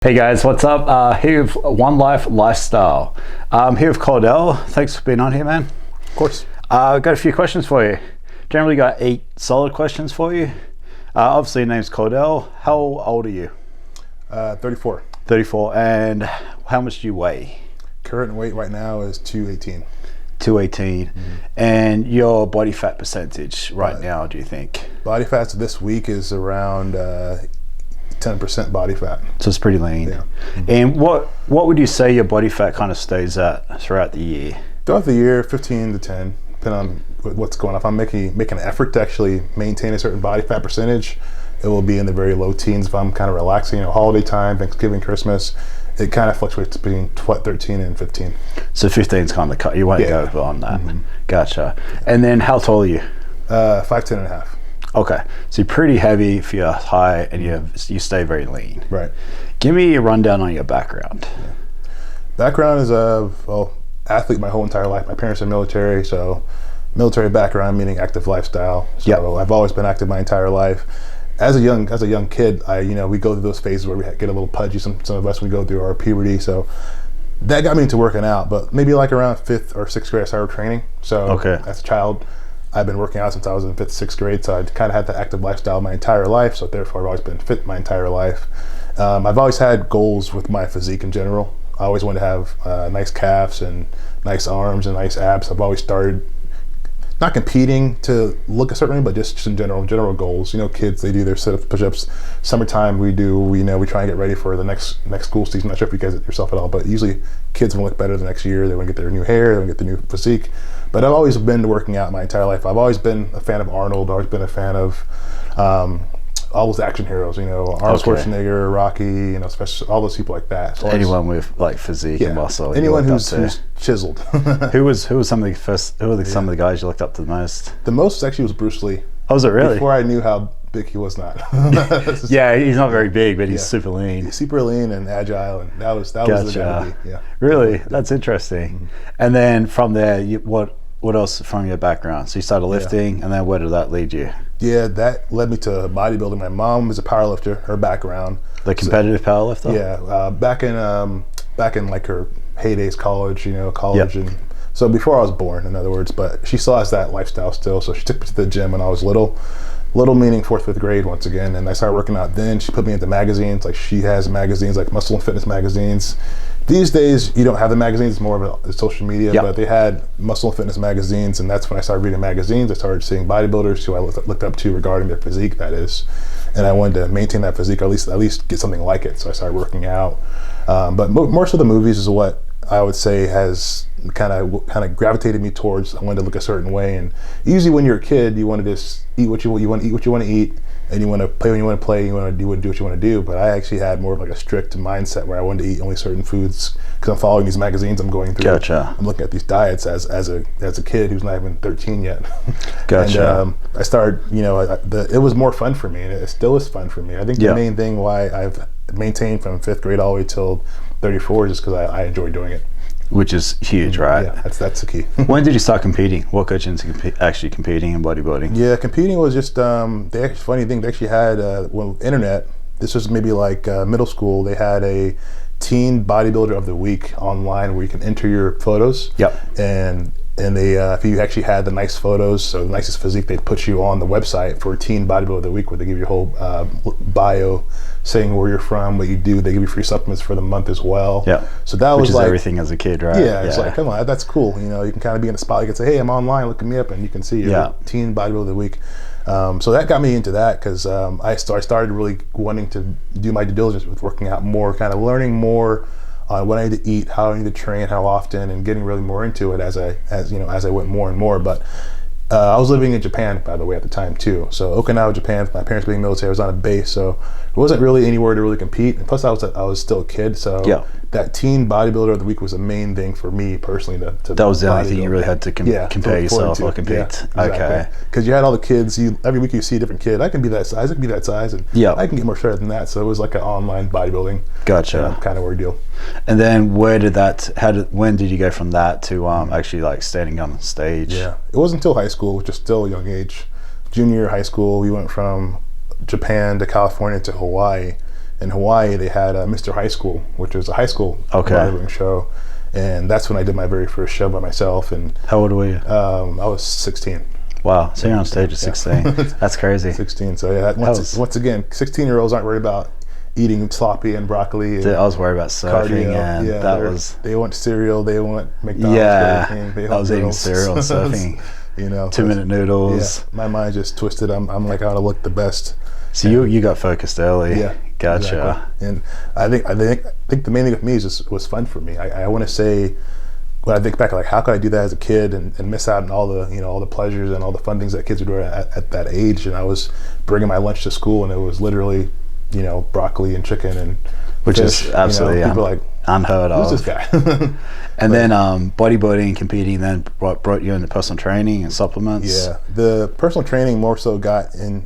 Hey guys, what's up? Here with Onelife Lifestyle. Here with Cordell. Thanks for being on here, man. Of course. Got a few questions for you. Generally got 8 solid questions for you. Obviously your name's Cordell. How old are you? 34. 34. And how much do you weigh? Current weight right now is 218. 218. Mm-hmm. And your body fat percentage right now, do you think? Body fat this week is around 10% body fat. So it's pretty lean. Yeah. Mm-hmm. And what would you say your body fat kind of stays at throughout the year? Throughout the year, 15 to 10, depending on what's going on. If I'm making an effort to actually maintain a certain body fat percentage, it will be in the very low teens. If I'm kind of relaxing, holiday time, Thanksgiving, Christmas, it kind of fluctuates between 13 and 15. So 15 is kind of the cut. You won't go beyond that. Mm-hmm. Gotcha. And then how tall are you? 5'10" and a half. Okay, so you're pretty heavy for your height, and you stay very lean. Right. Give me a rundown on your background. Yeah. Background is athlete my whole entire life. My parents are military, so military background meaning active lifestyle. So I've always been active my entire life. As a young kid, we go through those phases where we get a little pudgy. Some of us, we go through our puberty, so that got me into working out. But maybe like around 5th or 6th grade, I started training. So as a child, I've been working out since I was in 5th, 6th grade, so I kind of had the active lifestyle my entire life, so therefore I've always been fit my entire life. I've always had goals with my physique in general. I always wanted to have nice calves and nice arms and nice abs. I've always started not competing to look a certain way, but just in general goals. Kids, they do their sit-ups, push-ups. Summertime, we try and get ready for the next school season. I'm not sure if you guys yourself at all, but usually kids want to look better the next year. They want to get their new hair, they want to get the new physique. But I've always been working out my entire life. I've always been a fan of Arnold, always been a fan of all those action heroes, Arnold Schwarzenegger, Rocky, especially all those people like that. So anyone with like physique and muscle. Anyone who's chiseled. Who were some of the guys you looked up to the most? The most actually was Bruce Lee. Oh, was it really? Before I knew how big he was not. Yeah, he's not very big, but he's super lean. He's super lean and agile, and that was the guy. Yeah. Really? That's interesting. Mm-hmm. And then from there, what else from your background? So you started lifting, and then where did that lead you? Yeah, that led me to bodybuilding. My mom was a powerlifter, her background. The competitive powerlifter? Yeah, back in like her heydays, college, and so before I was born, in other words, but she still has that lifestyle still, so she took me to the gym when I was little meaning 4th, 5th grade once again, and I started working out then. She put me into magazines, like she has magazines like Muscle and Fitness magazines. These days, you don't have the magazines, it's more of a social media, but they had Muscle and Fitness magazines, and that's when I started reading magazines. I started seeing bodybuilders who I looked up to regarding their physique, that is, and I wanted to maintain that physique, or at least get something like it, so I started working out. But more so the movies is what I would say has kind of gravitated me towards. I wanted to look a certain way, and usually when you're a kid, you want to just eat what you want to eat, and you want to play when you want to play, you want to do what you want to do. But I actually had more of like a strict mindset where I wanted to eat only certain foods because I'm following these magazines I'm going through. Gotcha. I'm looking at these diets as a kid who's not even 13 yet. Gotcha. And I started, it was more fun for me, and it still is fun for me. I think the main thing why I've maintained from 5th grade all the way till 34 is just because I enjoy doing it. Which is huge, right? Yeah, that's the key. When did you start competing? What got you into actually competing in bodybuilding? Yeah, competing was just, funny thing, they actually had, internet, this was maybe like middle school, they had a teen bodybuilder of the week online where you can enter your photos. Yep. And they, if you actually had the nice photos, so the nicest physique, they'd put you on the website for Teen Bodybuilder of the Week, where they give you a whole bio saying where you're from, what you do. They give you free supplements for the month as well. Yeah. So that was like everything as a kid, right? Yeah, it's like, come on, that's cool. You can kind of be in a spot. You can say, hey, I'm online, look me up, and you can see Teen Bodybuilder of the Week. So that got me into that because I started really wanting to do my due diligence with working out more, kind of learning more on what I need to eat, how I need to train, how often, and getting really more into it as I went more and more. But I was living in Japan, by the way, at the time too. So Okinawa, Japan. My parents being military, I was on a base, so there wasn't really anywhere to really compete. And plus, I was still a kid, so that Teen Bodybuilder of the Week was the main thing for me personally. That was the only thing you really had to compare yourself or compete. Yeah, exactly. Okay. Because you had all the kids. Every week you see a different kid. I can be that size. I can be that size, and I can get more shredded than that. So it was like an online bodybuilding. Gotcha. Kind of ordeal. And then when did you go from that to actually like standing on stage? Yeah, it wasn't until high school, which is still a young age. Junior high school, we went from Japan to California to Hawaii, in Hawaii, they had Mr. High School, which was a high school Okay. bodybuilding show. And that's when I did my very first show by myself. And How old were you? I was 16. Wow. So you're on stage at 16. That's crazy. 16. So yeah, once again, 16-year-olds aren't worried about eating sloppy and broccoli. And I was worried about surfing, cardio. and Yeah, they want cereal, they want McDonald's. Yeah, Burger King, I was eating cereal and surfing. You know, 2-minute noodles. Yeah, my mind just twisted. I'm like, I want to look the best. So you got focused early. Yeah, Gotcha. Exactly. And I think the main thing with me is just was fun for me. I want to say, when I think back, like, how could I do that as a kid and miss out on all the all the pleasures and all the fun things that kids were doing at that age? And I was bringing my lunch to school, and it was literally broccoli and chicken and which fish, is absolutely people are like, unheard of. who's this guy? And then bodybuilding and competing then brought you into personal training and supplements. Yeah, the personal training more so got in,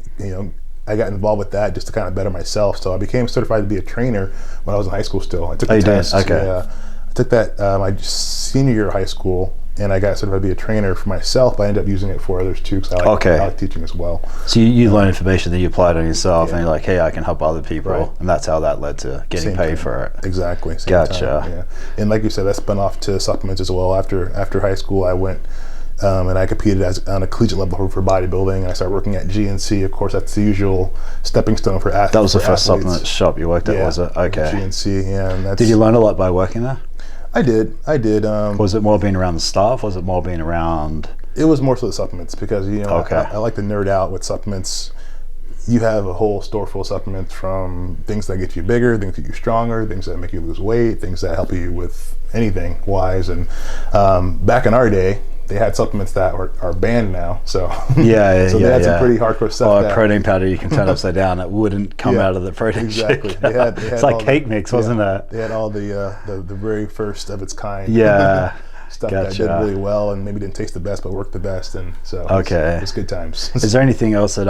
I got involved with that just to kind of better myself. So I became certified to be a trainer when I was in high school still. I took the test. Okay. Yeah, I took that my senior year of high school, and I got certified to be a trainer for myself. But I ended up using it for others too, because I like teaching as well. So you learn information that you applied on yourself, Yeah. and you're like, hey, I can help other people. Right. And that's how that led to getting Same paid time. for it. Exactly. Same Gotcha. time, yeah. And like you said, that spun off to supplements as well. After high school, I went and I competed on a collegiate level for bodybuilding, and I started working at GNC. Of course, that's the usual stepping stone for athletes. That was the first athletes. supplement shop you worked at, was it? Okay. GNC, yeah. And that's, Did you learn a lot by working there? I did. Was it more being around the staff? Was it more being around? It was more so the supplements, because Okay. I like to nerd out with supplements. You have a whole store full of supplements, from things that get you bigger, things that get you stronger, things that make you lose weight, things that help you with anything wise. And back in our day, they had supplements that are banned now. So So they had some pretty hardcore stuff. A protein powder you can turn upside down. It wouldn't come out of the protein exactly. shake. They had It's like cake mix, wasn't it? They had all the very first of its kind. Yeah. Stuff that did really well and maybe didn't taste the best but worked the best, and so it was good times. Is there anything else that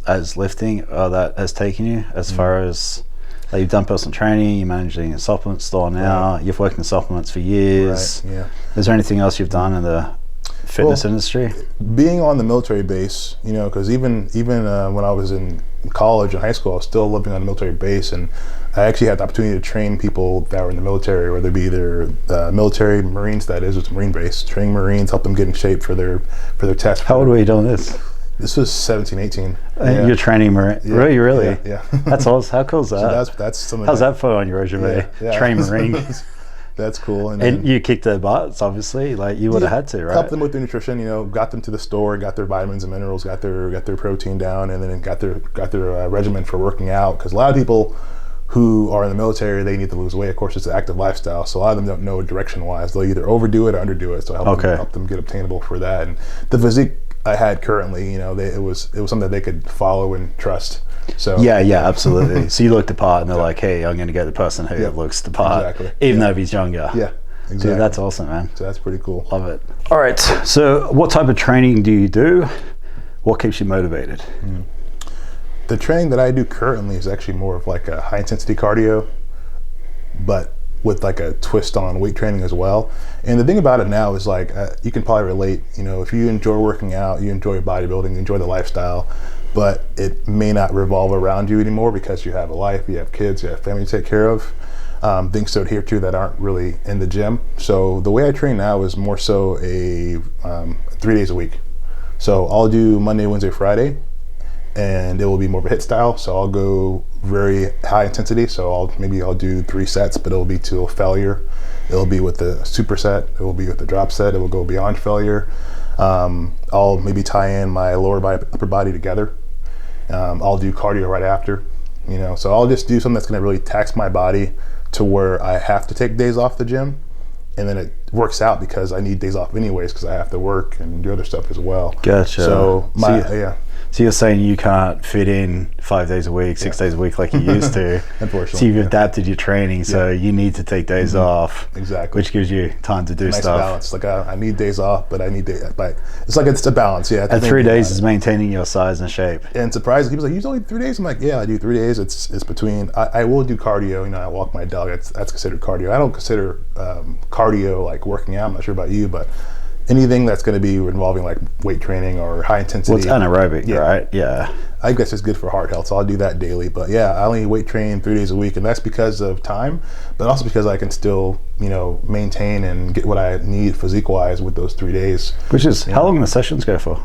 as lifting that has taken you as far as you've done personal training, you're managing a supplement store now, you've worked in supplements for years. Right, yeah. Is there anything else you've done in the fitness industry? Being on the military base, because even when I was in college and high school, I was still living on a military base, and I actually had the opportunity to train people that were in the military, whether it be either military Marines, that is, it's a Marine base, train Marines, help them get in shape for their test. How old were you doing this? This was 17, 18. You're training Marine? Yeah. Really? Yeah. That's awesome. How cool is that? So that's something. How's that put on your resume? Yeah. Train Marine. That's cool. And you kicked their butts, obviously. You would have had to, right? Helped them with their nutrition. Got them to the store, got their vitamins and minerals, got their protein down, and then got their regimen for working out. Because a lot of people who are in the military, they need to lose weight. Of course, it's an active lifestyle, so a lot of them don't know direction-wise. They'll either overdo it or underdo it. So I help them get obtainable for that. And the physique I had currently, it was something that they could follow and trust. So yeah, absolutely. So you looked the part, and they're like, "Hey, I'm going to get the person who looks the part, even though he's younger." Yeah, exactly. Dude, that's awesome, man. So that's pretty cool. Love it. All right. So, what type of training do you do? What keeps you motivated? The training that I do currently is actually more of like a high intensity cardio, but with like a twist on weight training as well. And the thing about it now is you can probably relate, if you enjoy working out, you enjoy bodybuilding, you enjoy the lifestyle, but it may not revolve around you anymore because you have a life, you have kids, you have family to take care of, things to adhere to that aren't really in the gym. So the way I train now is more so a 3 days a week. So I'll do Monday, Wednesday, Friday, and it will be more of a hit style. So I'll go very high intensity. So I'll do 3 sets, but it'll be till failure. It'll be with the superset. It will be with the drop set. It will go beyond failure. I'll maybe tie in my lower body, upper body together. I'll do cardio right after. So I'll just do something that's going to really tax my body to where I have to take days off the gym. And then it works out because I need days off anyways because I have to work and do other stuff as well. Gotcha. So So you're saying you can't fit in 5 days a week, 6 days a week like you used to. Unfortunately. So you've adapted your training, so you need to take days off. Exactly. Which gives you time to do nice stuff. Balance. I need days off, but I need days. But it's a balance. Yeah. And 3 days is maintaining your size and shape. And surprising, people's like, you only 3 days. I'm like, yeah, I do 3 days. It's between. I will do cardio. I walk my dog. That's considered cardio. I don't consider cardio like working out. I'm not sure about you, but anything that's going to be involving like weight training or high intensity. Well, it's anaerobic, right? Yeah. I guess it's good for heart health, so I'll do that daily. But yeah, I only weight train 3 days a week, and that's because of time, but also because I can still, maintain and get what I need physique-wise with those 3 days. Which is, how long the sessions go for?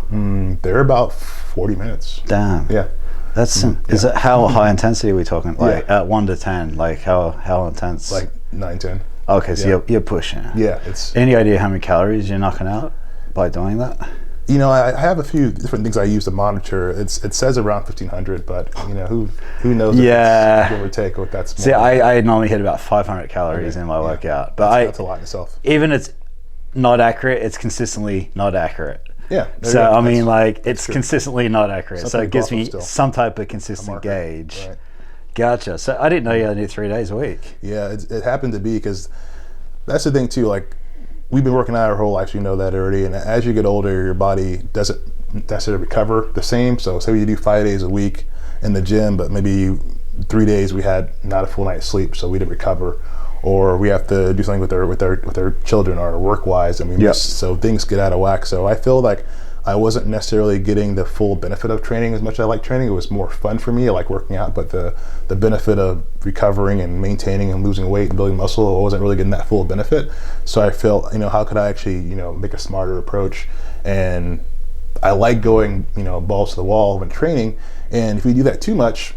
They're about 40 minutes. Damn. Yeah. That's is it, how high intensity are we talking? Like at 1 to 10, like how intense? Like 9, 10. Okay, so you're pushing. Yeah, it's. Any idea how many calories you're knocking out by doing that? I have a few different things I use to monitor. It says around 1,500, but who knows? Yeah, give or take what that's. See, I normally hit about 500 calories in my workout, but that's a lot in itself. Even it's not accurate, it's consistently not accurate. Yeah. So I mean, like it's consistently not accurate. Something so it gives me still. some type of consistent gauge. Right. Gotcha. So I didn't know you only did 3 days a week. Yeah, it happened to be because that's the thing too. Like we've been working out our whole life, so you know that already. And as you get older, your body doesn't necessarily recover the same. So say you do 5 days a week in the gym, but maybe 3 days we had not a full night's sleep, so we didn't recover. Or we have to do something with our children or work wise, and we miss, so things get out of whack. So I feel like I wasn't necessarily getting the full benefit of training as much as I like training. It was more fun for me. I like working out, but the benefit of recovering and maintaining and losing weight and building muscle, I wasn't really getting that full benefit. So I felt, how could I actually, make a smarter approach? And I like going, balls to the wall when training. And if you do that too much,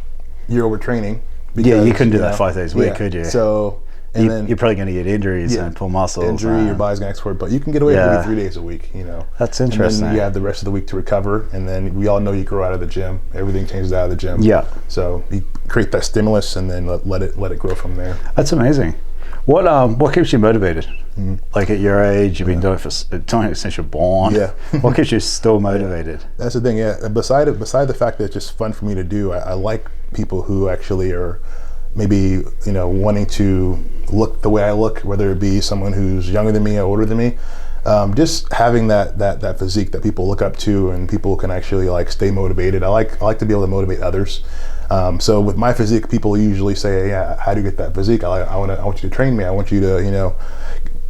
you're overtraining. Because, you couldn't do that 5 days a week, could you? So. And then you're probably going to get injuries and pull muscles. Your body's going to export, but you can get away with 3 days a week, That's interesting. And then you have the rest of the week to recover, and then we all know you grow out of the gym. Everything changes out of the gym. Yeah. So you create that stimulus, and then let it grow from there. That's amazing. What keeps you motivated? Like at your age, you've been doing it since you're born. Yeah. What keeps you still motivated? That's the thing. Yeah. Beside the fact that it's just fun for me to do, I like people who actually are maybe wanting to look the way I look, whether it be someone who's younger than me or older than me. Just having that physique that people look up to and people can actually like stay motivated. I like to be able to motivate others. So with my physique, people usually say, "Yeah, how do you get that physique? I want you to train me. I want you to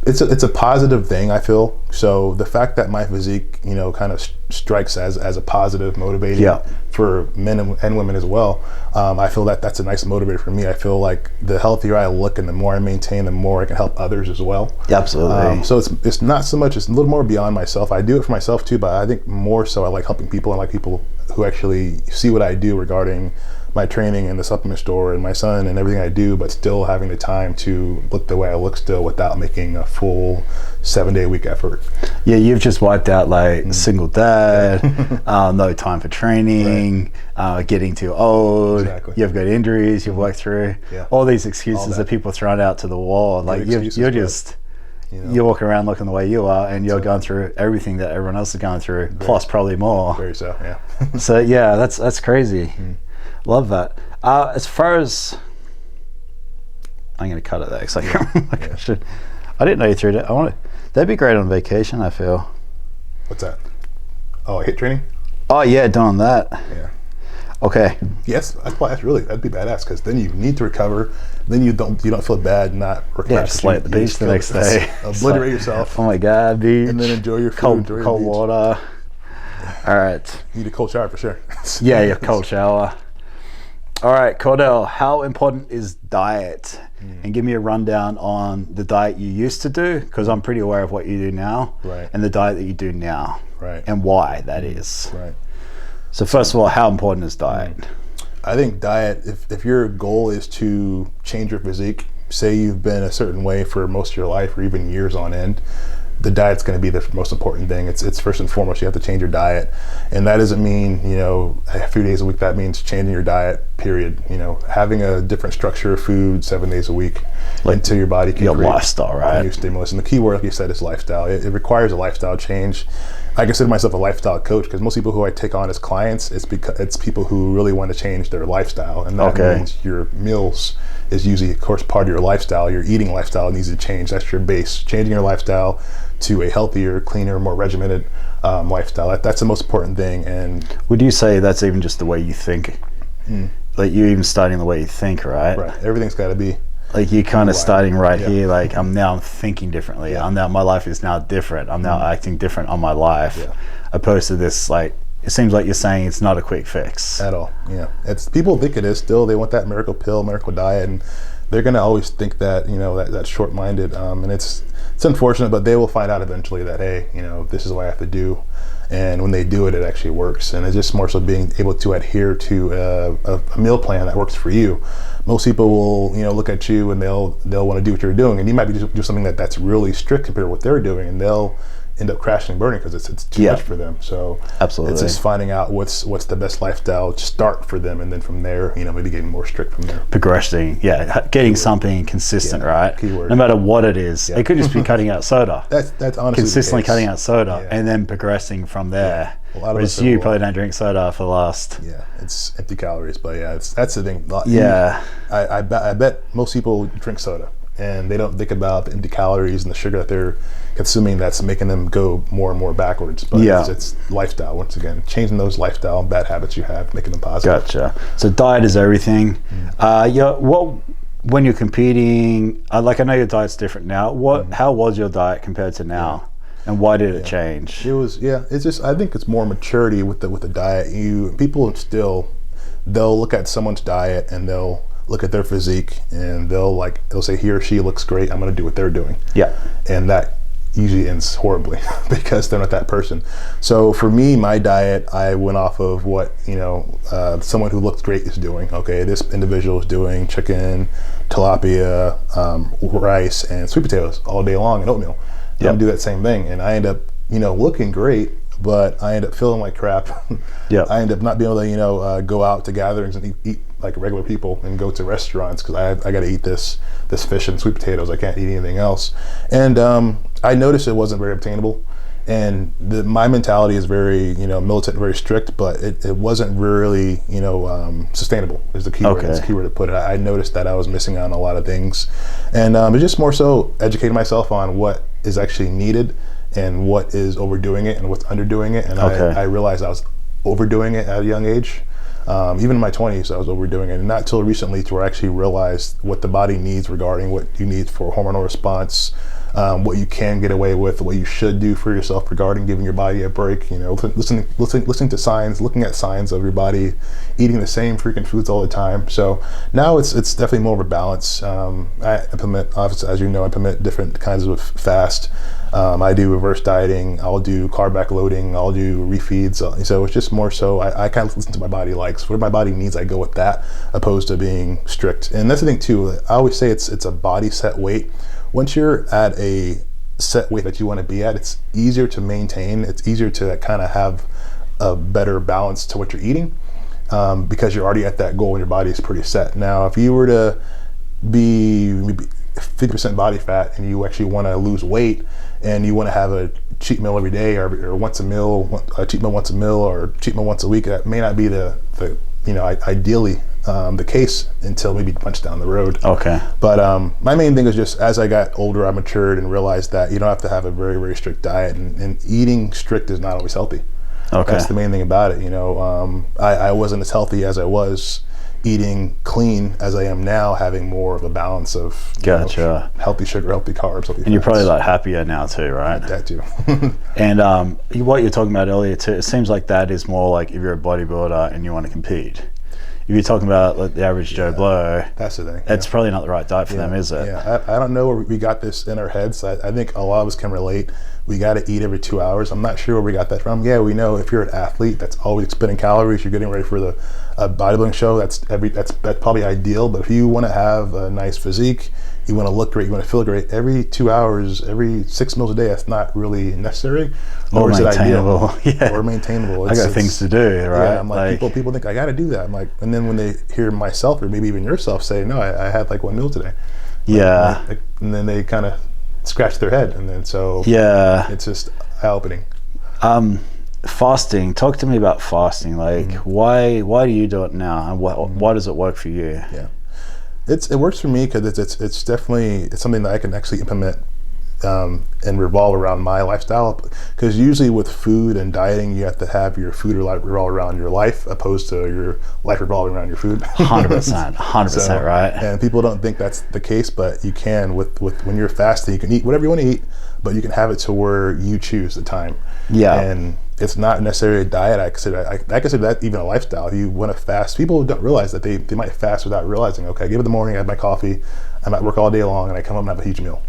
It's a positive thing, I feel. So the fact that my physique, kind of strikes as a positive motivating for men and women as well, I feel that's a nice motivator for me. I feel like the healthier I look and the more I maintain, the more I can help others as well. Absolutely. So it's not so much, it's a little more beyond myself. I do it for myself too, but I think more so I like helping people. I like people who actually see what I do regarding my training in the supplement store and my son and everything I do, but still having the time to look the way I look still without making a full 7-day-a-week effort. Yeah, you've just wiped out like single dad, no time for training, getting too old. Exactly. You've got injuries you've worked through. All these excuses that people throw out to the wall. Like you're just you're walking around looking the way you are, and you're going through everything that everyone else is going through, plus probably more. Very so, yeah. So yeah, that's crazy. Love that. As far as I'm going to cut it there because I didn't know you threw it. That'd be great on vacation. I feel. What's that? Oh, HIIT training. Oh yeah, doing that. Yeah. Okay. Yes, that'd be badass because then you need to recover. Then you don't feel bad not recovering. Yeah, just lay at the beach the next day. Obliterate yourself. Oh my God, beach. And then enjoy your food. Cold water. All right. You need a cold shower for sure. Yeah, cold shower. All right, Cordell, how important is diet? And give me a rundown on the diet you used to do, because I'm pretty aware of what you do now, and the diet that you do now, and why that is. Right. So first of all, how important is diet? I think diet, if your goal is to change your physique, say you've been a certain way for most of your life or even years on end, the diet's going to be the most important thing. It's first and foremost, you have to change your diet. And that doesn't mean, a few days a week, that means changing your diet, period. Having a different structure of food 7 days a week until your body can create lifestyle, right? New stimulus. And the key word, like you said, is lifestyle. It requires a lifestyle change. I consider myself a lifestyle coach because most people who I take on as clients, it's people who really want to change their lifestyle. And that means your meals is usually, of course, part of your lifestyle. Your eating lifestyle needs to change. That's your base. Changing your lifestyle to a healthier, cleaner, more regimented lifestyle. That's the most important thing. And would you say that's even just the way you think? Like you're even starting the way you think, right? Right. Everything's got to be. Like you're kind of starting right here. Like I'm thinking differently. My life is now different. I'm now acting different on my life, opposed to this. Like it seems like you're saying it's not a quick fix at all. Yeah, it's people think it is still. They want that miracle pill, miracle diet, and they're gonna always think that that's short-minded. And it's unfortunate, but they will find out eventually that hey, this is what I have to do. And when they do it, it actually works. And it's just more so being able to adhere to a meal plan that works for you. Most people will, look at you and they'll want to do what you're doing, and you might be do something that's really strict compared to what they're doing, and they'll end up crashing and burning because it's too much for them. So absolutely, it's just finding out what's the best lifestyle start for them, and then from there, maybe getting more strict from there. Progressing, getting something consistent, right? Keyword. No matter what it is, it could just be cutting out soda. That's honestly consistently cutting out soda, and then progressing from there. Whereas you probably don't drink soda for the last. Yeah, it's empty calories, but that's the thing. I bet most people drink soda, and they don't think about the empty calories and the sugar that they're consuming that's making them go more and more backwards. But it's lifestyle, once again, changing those lifestyle and bad habits you have, making them positive. Gotcha. So diet is everything. When you're competing, I know your diet's different now. How was your diet compared to now? And why did it change? It was it's just, I think it's more maturity with the diet. People they'll look at someone's diet and they'll look at their physique and they'll say he or she looks great, I'm gonna do what they're doing. Yeah. And that usually ends horribly because they're not that person. So for me, my diet, I went off of what someone who looked great is doing. Okay, this individual is doing chicken, tilapia, rice, and sweet potatoes all day long, and oatmeal. I'm gonna do that same thing, and I end up looking great, but I end up feeling like crap. I end up not being able to go out to gatherings and eat like regular people and go to restaurants because I got to eat this fish and sweet potatoes. I can't eat anything else. And I noticed it wasn't very obtainable. And my mentality is very militant, very strict, but it wasn't really sustainable is the key word. That's the key word to put it. I noticed that I was missing out on a lot of things, and it's just more so educating myself on what is actually needed and what is overdoing it and what's underdoing it. And I realized I was overdoing it at a young age. Even in my 20s, I was overdoing it, and not till recently to where I actually realized what the body needs regarding what you need for hormonal response, what you can get away with, what you should do for yourself regarding giving your body a break. Listening to signs, looking at signs of your body eating the same freaking foods all the time. So now it's definitely more of a balance. I implement, obviously, as you know, I implement different kinds of fast. I do reverse dieting. I'll do carb backloading. I'll do refeeds. So it's just more so I kind of listen to my body likes. Where my body needs, I go with that, opposed to being strict. And that's the thing too. I always say it's a body set weight. Once you're at a set weight that you want to be at, it's easier to maintain. It's easier to kind of have a better balance to what you're eating because you're already at that goal and your body is pretty set. Now, if you were to be maybe 50% body fat and you actually want to lose weight and you want to have a cheat meal every day or once a meal, a cheat meal once a meal or cheat meal once a week, that may not be the ideally the case until maybe much down the road. Okay. But my main thing is just as I got older, I matured and realized that you don't have to have a very, very strict diet, and eating strict is not always healthy. Okay. That's the main thing about it. I wasn't as healthy as I was eating clean as I am now, having more of a balance of healthy sugar, healthy carbs, healthy fats. And you're probably a lot happier now too, right? That too. And what you're talking about earlier too, it seems like that is more like if you're a bodybuilder and you want to compete. If you're talking about like the average Joe Blow, that's the thing. That's probably not the right diet for them, is it? Yeah, I don't know where we got this in our heads. I think a lot of us can relate. We got to eat every 2 hours. I'm not sure where we got that from. Yeah, we know if you're an athlete, that's always expending calories. You're getting ready for the bodybuilding show. That's probably ideal. But if you want to have a nice physique, you want to look great, you want to feel great, every 2 hours, every 6 meals a day, that's not really necessary. Or maintainable. Or maintainable. I got things to do, right? Yeah, I'm like people think I got to do that. I'm like, and then when they hear myself or maybe even yourself say, no, I had like 1 meal today. And then they kind of scratch their head, and then it's just eye-opening. Fasting, talk to me about fasting. Like why do you do it now, and why does it work for you? It works for me because it's definitely something that I can actually implement and revolve around my lifestyle, because usually with food and dieting, you have to have your food revolve around your life, opposed to your life revolving around your food. 100%, right? And people don't think that's the case, but you can with when you're fasting, you can eat whatever you want to eat, but you can have it to where you choose the time. Yeah. And it's not necessarily a diet. I consider that even a lifestyle. If you want to fast, people don't realize that they might fast without realizing, okay, I get up in the morning, I have my coffee, I'm at work all day long, and I come up and have a huge meal.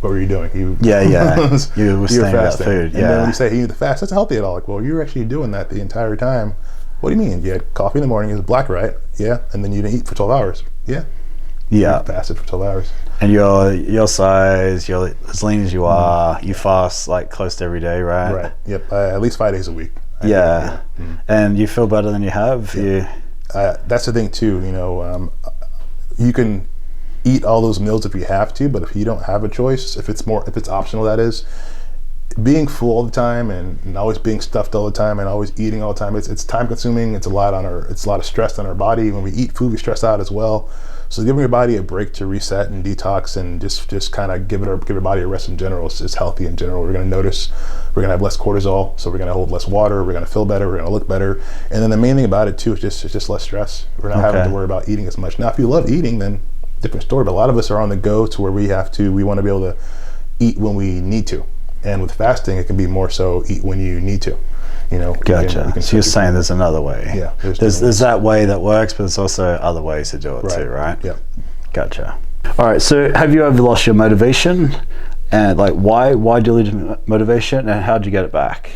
What were you doing? You were staying without food. And then when you say you need to fast, that's healthy at all. Like, well, you're actually doing that the entire time. What do you mean? You had coffee in the morning, it was black, right? Yeah. And then you didn't eat for 12 hours. Yeah. Yeah. You fasted for 12 hours. And your size, you're as lean as you are, you fast like close to every day, right? Right. Yep. At least 5 days a week. Yeah. And you feel better than you have. Yep. That's the thing too. You can eat all those meals if you have to, but if you don't have a choice, if it's optional, that is, being full all the time and always being stuffed all the time and always eating all the time, it's time consuming. It's a lot of stress on our body. When we eat food, we stress out as well. So giving your body a break to reset and detox and just kind of give your body a rest in general is healthy in general. We're going to notice we're going to have less cortisol, so we're going to hold less water, we're going to feel better, we're going to look better. And then the main thing about it too is just less stress. We're not having to worry about eating as much. Now, if you love eating, then different story, but a lot of us are on the go to where we want to be able to eat when we need to. And with fasting, it can be more so eat when you need to. Gotcha. So you're saying there's another way. Yeah. There's that way that works, but there's also other ways to do it too, right? Yeah. Gotcha. All right. So have you ever lost your motivation? And like, why did you lose motivation, and how did you get it back?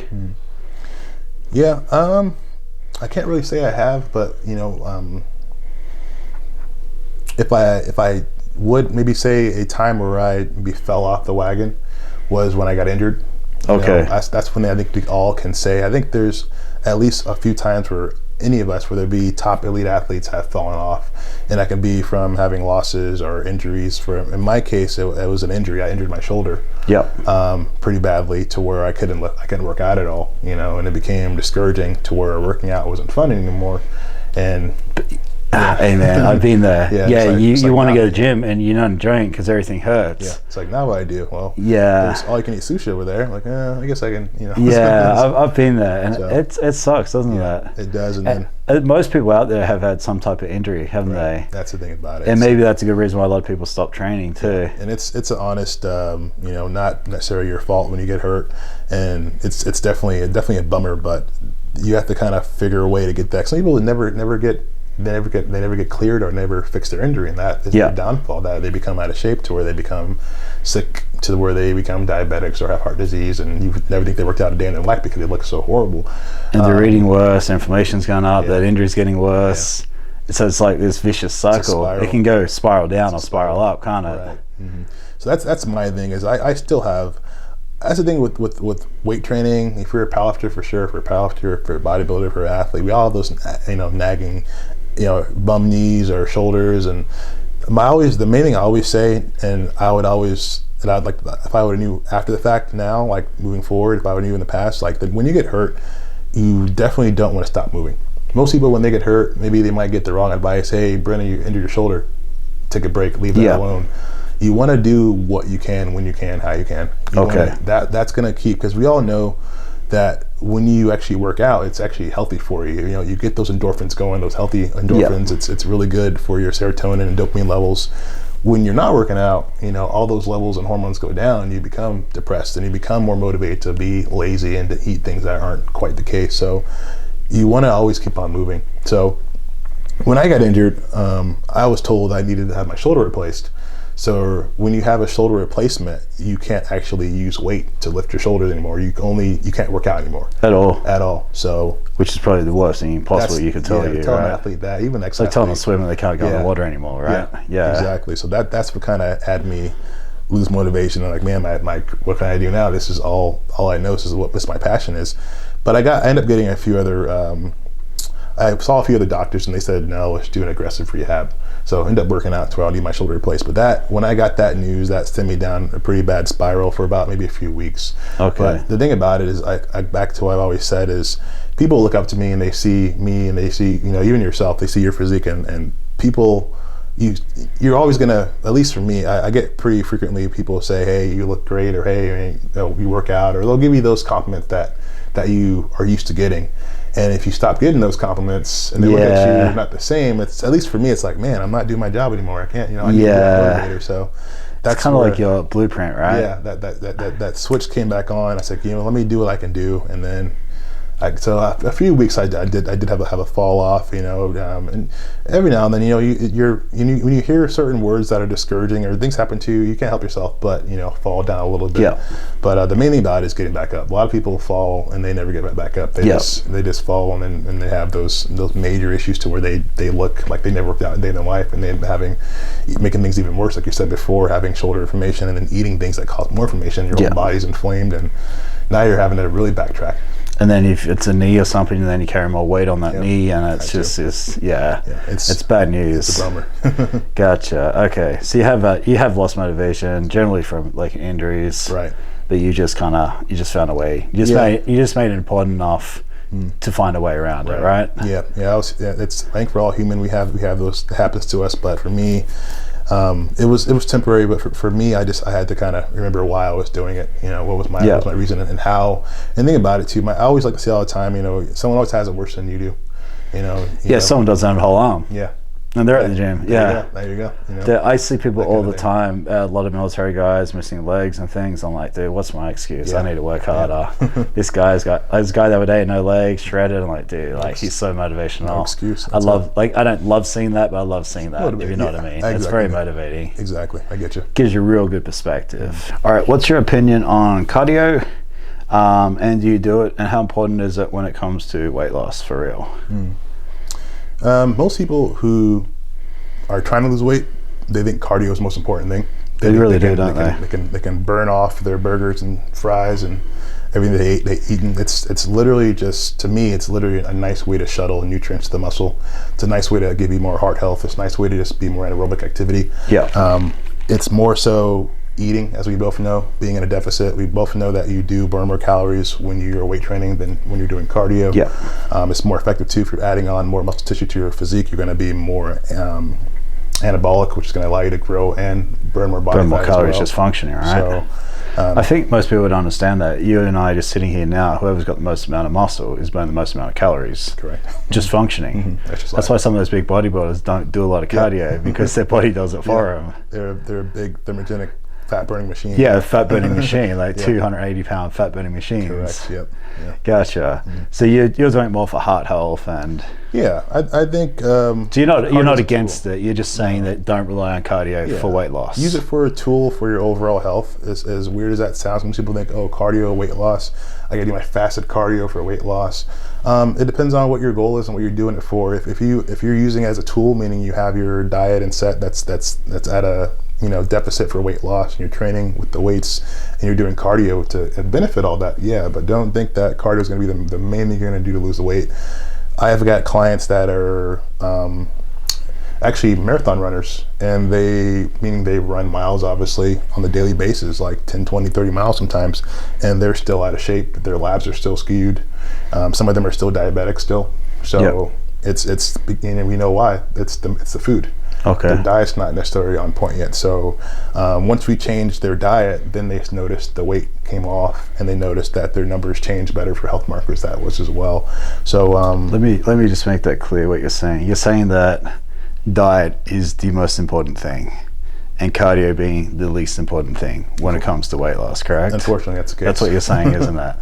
Yeah. I can't really say I have, but if I would maybe say a time where I maybe fell off the wagon was when I got injured. Okay. That's when I think we all can say. I think there's at least a few times where any of us, whether it be top elite athletes, have fallen off, and that can be from having losses or injuries. In my case, it was an injury. I injured my shoulder. Yep. Pretty badly to where I couldn't work out at all. And it became discouraging to where working out wasn't fun anymore. And hey man, I've been there. You want to go to the gym and you don't drink because everything hurts. Yeah, it's like, now what I do? Well, there's all you can eat sushi over there. I'm like, I guess I can. Yeah, I've been there, and it sucks, doesn't it? It does, and most people out there have had some type of injury, haven't they? That's the thing about it. And maybe that's a good reason why a lot of people stop training too. And it's an honest, not necessarily your fault when you get hurt, and it's definitely a bummer. But you have to kind of figure a way to get back. Some people never get cleared or never fix their injury, and that is their downfall. That they become out of shape to where they become sick, to where they become diabetics or have heart disease, and you never think they worked out a day in their life because they look so horrible. And they're eating worse, inflammation's gone up, that injury's getting worse. So it's like this vicious cycle. It can go spiral down or spiral up, can't it? Right. Mm-hmm. So that's my thing. Is I still have. That's the thing with weight training. If you're a powerlifter, for sure. For a powerlifter, for a bodybuilder, for an athlete, we all have those nagging, bum knees or shoulders. And the main thing I always say, and I'd like, if I would have knew after the fact now, like moving forward, if I would have knew in the past, like that when you get hurt, you definitely don't want to stop moving. Most people, when they get hurt, maybe they might get the wrong advice. Hey, Brennan, you injured your shoulder. Take a break. Leave that alone. You want to do what you can, when you can, how you can. That's going to keep, because we all know that when you actually work out, it's actually healthy for you. You get those endorphins going, those healthy endorphins. It's really good for your serotonin and dopamine levels. When you're not working out, all those levels and hormones go down. You become depressed, and you become more motivated to be lazy and to eat things that aren't quite the case. So you want to always keep on moving. So when I got injured, I was told I needed to have my shoulder replaced. So when you have a shoulder replacement, you can't actually use weight to lift your shoulders anymore. You can't work out anymore. At all. So which is probably the worst thing possible you could tell you. Tell an athlete that, even it's like telling a swimmer they can't go in the water anymore, right? Yeah. Exactly. So that's what kind of had me lose motivation. I'm like, man, my what can I do now? This is all I know. This is what my passion is. But I ended up getting a few other. I saw a few other doctors, and they said, no, let's do an aggressive rehab. So I ended up working out to where I'll need my shoulder replaced. But when I got that news, that sent me down a pretty bad spiral for about maybe a few weeks. Okay. But the thing about it is, I back to what I've always said is, people look up to me and they see me and they see, even yourself, they see your physique, and people, you're always gonna, at least for me, I get pretty frequently people say, hey, you look great, or hey, you work out, or they'll give you those compliments that you are used to getting. And if you stop getting those compliments and they look at you, you're not the same. It's, at least for me, it's like, man, I'm not doing my job anymore. I can't, I need to be a motivator. So that's kind of like your blueprint, right? Yeah, that switch came back on. I said, let me do what I can do, and then. So a few weeks I did have a fall off, and every now and then, when you hear certain words that are discouraging or things happen to you, you can't help yourself but fall down a little bit. Yeah. But the main thing about it is getting back up. A lot of people fall and they never get back up. They just fall and they have those major issues to where they look like they never worked out a day in their life, and they're making things even worse, like you said before, having shoulder inflammation and then eating things that cause more inflammation. Your whole body's inflamed, and now you're having to really backtrack. And then if it's a knee or something, then you carry more weight on that knee, and it's it's bad news. It's a bummer. Gotcha. Okay, so you have lost motivation generally from like injuries, right? But you just found a way. You just made it important enough to find a way around it, right? Yeah. It's, I think for all human, we have those. It happens to us, but for me. It was temporary, but for me, I had to kind of remember why I was doing it. What was my reason and how. And think about it too. I always like to say all the time. Someone always has it worse than you do. Someone doesn't have a whole arm. Yeah. And they're at the gym. There you go. I see people all the time, a lot of military guys missing legs and things. I'm like, dude, what's my excuse? I need to work harder. This guy the other day, no legs, shredded. I'm like, dude, he's so motivational. No excuse. I don't love seeing that, but I love seeing that, if you know what I mean. Exactly. It's very motivating. Exactly. I get you. Gives you real good perspective. All right, what's your opinion on cardio? And do you do it? And how important is it when it comes to weight loss for real? Most people who are trying to lose weight, they think cardio is the most important thing. They really do, don't they? They can burn off their burgers and fries and everything they eat. And it's literally just, to me, it's literally a nice way to shuttle nutrients to the muscle. It's a nice way to give you more heart health. It's a nice way to just be more anaerobic activity. Yeah. It's more so eating, as we both know, being in a deficit. We both know that you do burn more calories when you're weight training than when you're doing cardio. Yeah. It's more effective too if you're adding on more muscle tissue to your physique. You're going to be more anabolic, which is going to allow you to grow and burn more body fat. Burn more calories, well. Just functioning, right? So, I think most people would understand that. You and I just sitting here now, whoever's got the most amount of muscle is burning the most amount of calories. Correct. Just functioning. That's why some of those big bodybuilders don't do a lot of cardio because their body does it for them. They're a big thermogenic fat burning machine. Yeah, fat burning machine, like 280 pound fat burning machines. Correct. Yep. Yeah. Gotcha. So you're doing it more for heart health and. Yeah, I think. So you're not against it. You're just saying that don't rely on cardio for weight loss. Use it for a tool for your overall health. As weird as that sounds, some people think, cardio, weight loss. I gotta do my fasted cardio for weight loss. It depends on what your goal is and what you're doing it for. If you're using it as a tool, meaning you have your diet and set that's at a deficit for weight loss, and you're training with the weights and you're doing cardio to benefit all that, but don't think that cardio is going to be the main thing you're going to do to lose the weight. I have got clients that are actually marathon runners, and they run miles obviously on the daily basis, like 10, 20, 30 miles sometimes, and they're still out of shape. Their labs are still skewed. Some of them are still diabetic still. So it's we know why. It's the food. Okay. Their diet's not necessarily on point yet. So once we changed their diet, then they noticed the weight came off, and they noticed that their numbers changed better for health markers. That was as well. So let me just make that clear. What you're saying. You're saying that diet is the most important thing, and cardio being the least important thing when it comes to weight loss. Correct? Unfortunately, that's the case. That's what you're saying, isn't it?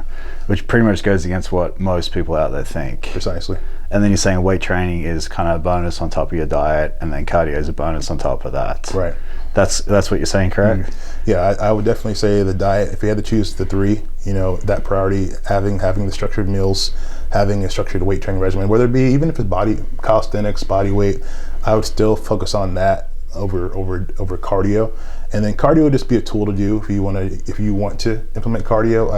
Which pretty much goes against what most people out there think. Precisely. And then you're saying weight training is kind of a bonus on top of your diet, and then cardio is a bonus on top of that. Right. That's what you're saying, correct? Yeah, I would definitely say the diet, if you had to choose the three, that priority, having the structured meals, having a structured weight training regimen, whether it be, even if it's body calisthenics, body weight, I would still focus on that over cardio. And then cardio would just be a tool to do if you want to implement cardio.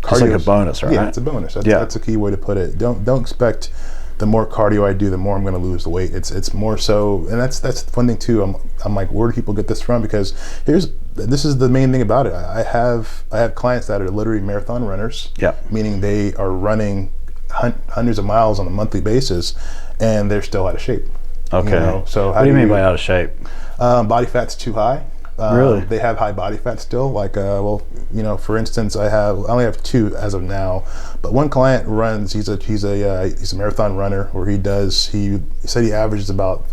Cardio it's like a bonus, right? Yeah, it's a bonus. That's a key way to put it. Don't expect the more cardio I do, the more I'm going to lose the weight. It's more so, and that's the fun thing too. I'm like, where do people get this from? Because this is the main thing about it. I have clients that are literally marathon runners. Yeah. Meaning they are running hundreds of miles on a monthly basis, and they're still out of shape. Okay. You know? So what do you mean by out of shape? Body fat's too high. Really? They have high body fat still. Like, well, you know, for instance, I only have 2 as of now, but one client runs. He's a marathon runner where he said he averages about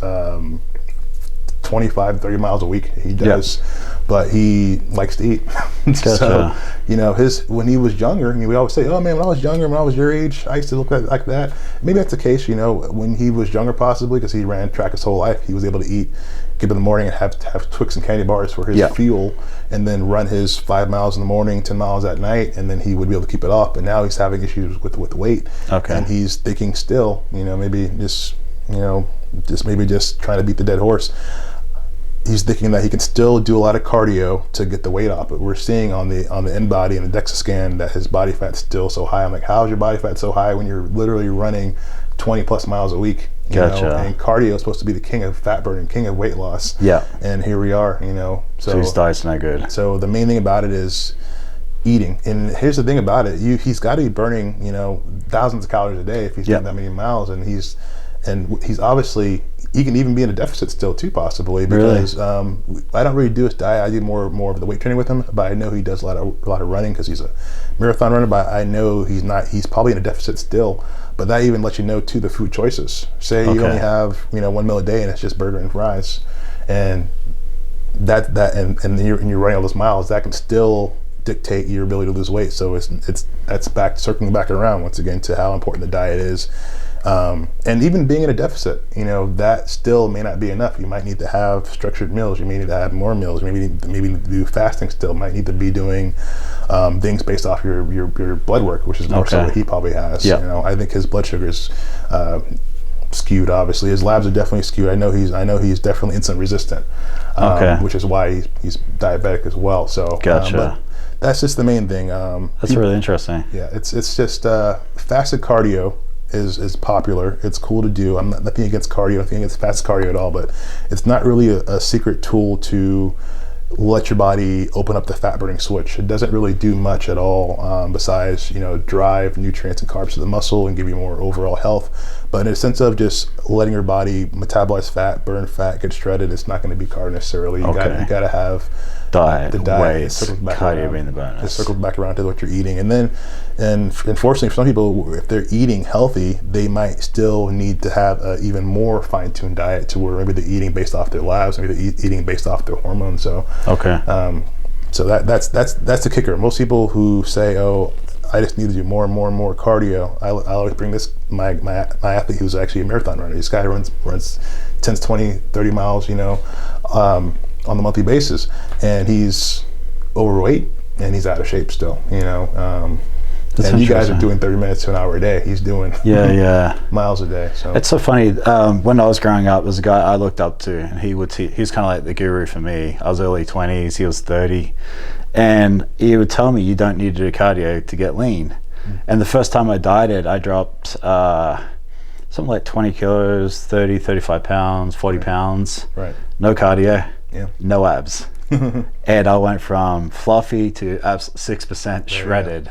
25, 30 miles a week. He does, but he likes to eat. Gotcha. So, you know, when he was younger, we always say, oh man, when I was younger, when I was your age, I used to look like that. Maybe that's the case, you know, when he was younger, possibly because he ran track his whole life, he was able to eat, get up in the morning and have Twix and candy bars for his fuel, and then run his 5 miles in the morning, 10 miles at night, and then he would be able to keep it off. But now he's having issues with weight, and he's thinking still, you know, maybe just trying to beat the dead horse. He's thinking that he can still do a lot of cardio to get the weight off, but we're seeing on the InBody and the DEXA scan that his body fat's still so high. I'm like, how is your body fat so high when you're literally running 20 plus miles a week? You know? And cardio is supposed to be the king of fat burning, king of weight loss. Yeah. And here we are, you know. So his diet's not good. So the main thing about it is eating. And here's the thing about it: he's got to be burning, you know, thousands of calories a day if he's doing that many miles, and he's obviously. He can even be in a deficit still too, possibly, because I don't really do his diet. I do more of the weight training with him, but I know he does a lot of running because he's a marathon runner. But I know he's probably in a deficit still. But that even lets you know too the food choices. Say you only have 1 meal a day and it's just burger and fries, and and you're running all those miles, that can still dictate your ability to lose weight. So that's circling back around once again to how important the diet is. And even being in a deficit, you know, that still may not be enough. You might need to have structured meals. You may need to have more meals. Maybe do fasting still. Might need to be doing things based off your blood work, which is more so what he probably has. You know, I think his blood sugar is skewed. Obviously, his labs are definitely skewed. I know he's definitely insulin resistant, which is why he's diabetic as well. So, but that's just the main thing. That's really interesting. Yeah, it's just fasted cardio. Is popular. It's cool to do. I'm nothing against cardio, nothing against fast cardio at all, but it's not really a secret tool to let your body open up the fat burning switch. It doesn't really do much at all besides, you know, drive nutrients and carbs to the muscle and give you more overall health. But in a sense of just letting your body metabolize fat, burn fat, get shredded, it's not going to be cardio necessarily. You got to have diet, weight, cardio being the bonus. It circles back around to what you're eating, and unfortunately for some people, if they're eating healthy, they might still need to have an even more fine-tuned diet to where maybe they're eating based off their labs, maybe they're eating based off their hormones. So so that's the kicker. Most people who say, "Oh, I just need to do more and more and more cardio," I always bring this my athlete who's actually a marathon runner. This guy runs 10, 20, 30 miles, you know, on the monthly basis, and he's overweight and he's out of shape still, you know. And you guys are doing 30 minutes to an hour a day. He's doing miles a day. So it's so funny. When I was growing up, there's a guy I looked up to, and he's kind of like the guru for me. I was early 20s, he was 30, and he would tell me you don't need to do cardio to get lean. And the first time I dieted, I dropped something like 20 kilos, 30, 35 pounds, 40 pounds. Right. No cardio. Yeah. No abs. And I went from fluffy to 6% shredded.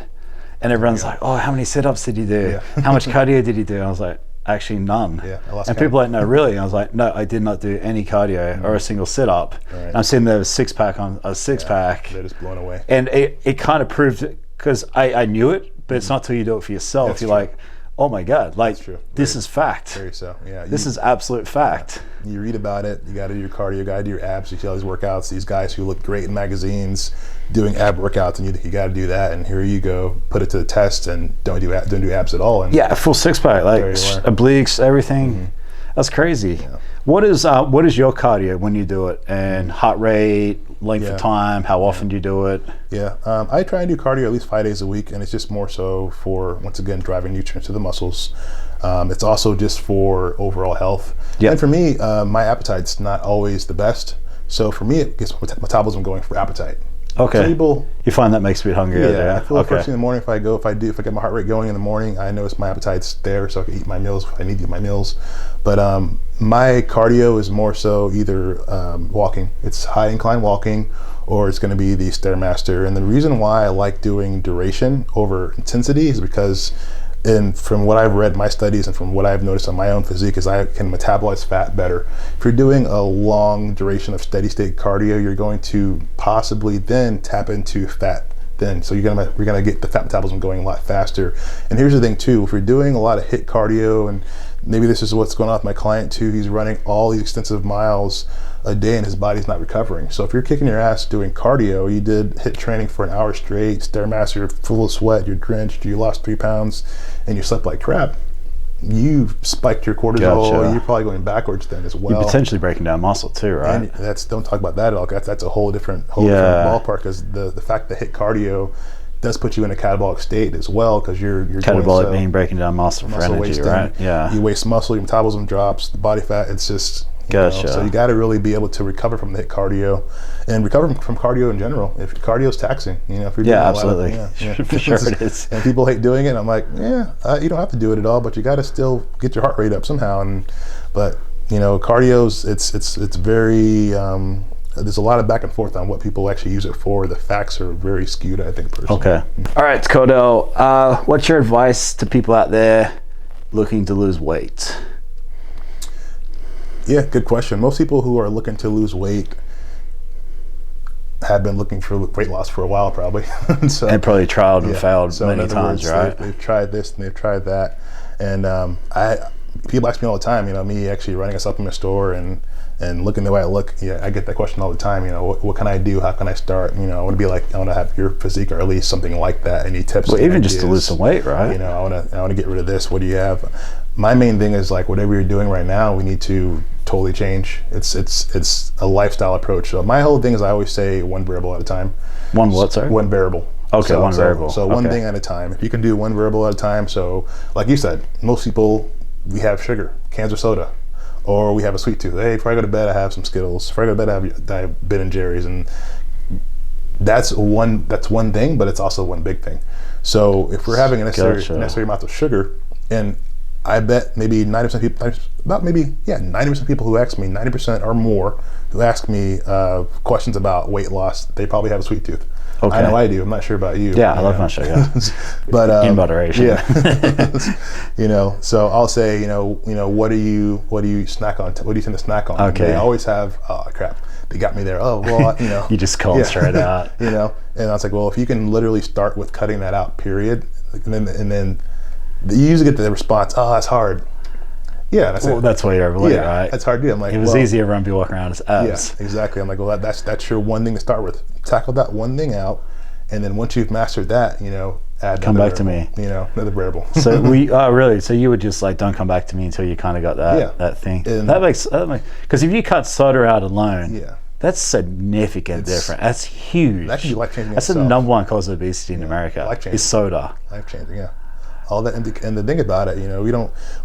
And everyone's like, "Oh, how many sit-ups did you do? How much cardio did you do?" And I was like, "Actually, none." And people are like, "No, really?" And I was like, "No, I did not do any cardio or a single sit-up." And I'm sitting there with a six-pack on a six-pack. They're just blown away. And it kind of proved it, because I knew it, but it's not till you do it for yourself. You're like, "Oh my God, like this is fact." Very so, yeah. This is absolute fact. You read about it, you got to do your cardio, you got to do your abs, you see all these workouts, these guys who look great in magazines doing ab workouts, and you got to do that, and here you go, put it to the test and don't do abs at all. And a full six-pack, like obliques, everything. That's crazy. Yeah. What is your cardio when you do it, and heart rate, length of time, how often do you do it? I try and do cardio at least 5 days a week, and it's just more so for, once again, driving nutrients to the muscles. It's also just for overall health. And for me, my appetite's not always the best, so for me it gets metabolism going for appetite. Okay. People, you find that makes me hungry. I feel first thing in the morning, if I get my heart rate going in the morning, I notice my appetite's there, so I can eat my meals if I need to eat my meals. But my cardio is more so either walking. It's high incline walking, or it's going to be the Stairmaster. And the reason why I like doing duration over intensity is because And from what I've read, my studies, and from what I've noticed on my own physique, is I can metabolize fat better. If you're doing a long duration of steady state cardio, you're going to possibly then tap into fat then. So you're gonna get the fat metabolism going a lot faster. And here's the thing too, if you're doing a lot of HIIT cardio, and maybe this is what's going on with my client too, he's running all these extensive miles a day and his body's not recovering. So if you're kicking your ass doing cardio, you did HIIT training for an hour straight, Stairmaster, you're full of sweat, you're drenched, you lost 3 pounds, and you slept like crap, you've spiked your cortisol. Gotcha. You're probably going backwards then as well. You're potentially breaking down muscle too, right? And don't talk about that at all. That's a whole different ballpark, because the fact that HIIT cardio does put you in a catabolic state as well, because you're catabolic meaning breaking down muscle for energy, wasting, right? Yeah. You waste muscle, your metabolism drops, the body fat. It's just gotcha. So you got to really be able to recover from the HIIT cardio, and recover from cardio in general. If cardio is taxing, if you're doing absolutely, for sure it is. And people hate doing it. I'm like, you don't have to do it at all, but you got to still get your heart rate up somehow. But cardio's it's very. There's a lot of back and forth on what people actually use it for. The facts are very skewed, I think, personally. Okay. All right, Cordell, what's your advice to people out there looking to lose weight? Yeah, good question. Most people who are looking to lose weight have been looking for weight loss for a while, probably. And probably trialed and failed many times, right? They've tried this and they've tried that. And people ask me all the time, me actually running a supplement store and looking the way I look, I get that question all the time. What can I do? How can I start? I want to have your physique, or at least something like that. Any tips? Well, even just to lose some weight, right? I want to get rid of this. What do you have? My main thing is, like, whatever you're doing right now, we need to totally change. It's a lifestyle approach. So my whole thing is, I always say one variable at a time. One what, sorry? One variable. Okay, one variable. So one thing at a time. If you can do one variable at a time. So like you said, most people, we have sugar, cans of soda, or we have a sweet tooth. Hey, before I go to bed, I have some Skittles. Before I go to bed, I have Ben and Jerry's, and that's one thing, but it's also one big thing. So if we're having a necessary amount of sugar, and I bet maybe 90% of people, 90% of people who ask me, 90% or more, who ask me questions about weight loss, they probably have a sweet tooth. Okay. I know I do. I'm not sure about you. Yeah, I love my sugar. But in moderation. Yeah. So I'll say, what do you snack on? What do you tend to snack on? Okay. They always have, oh crap, they got me there. Oh well, you just call it straight out. And I was like, well, if you can literally start with cutting that out, period, and then you usually get the response, oh, that's hard. Yeah, that's why you're overweight, right? That's hard to do. I'm like, it was easier when people walk around as abs. Yeah, exactly. I'm like, well, that's your one thing to start with. Tackle that one thing out, and then once you've mastered that, add. Come back to me. Another variable. So really? So you would just don't come back to me until you kind of got that thing. And that makes because if you cut soda out alone, that's significant different. That's huge. That can be life changing. That's the number one cause of obesity in America. Life changing. Is soda. Life changing. Yeah. All that, and the thing about it,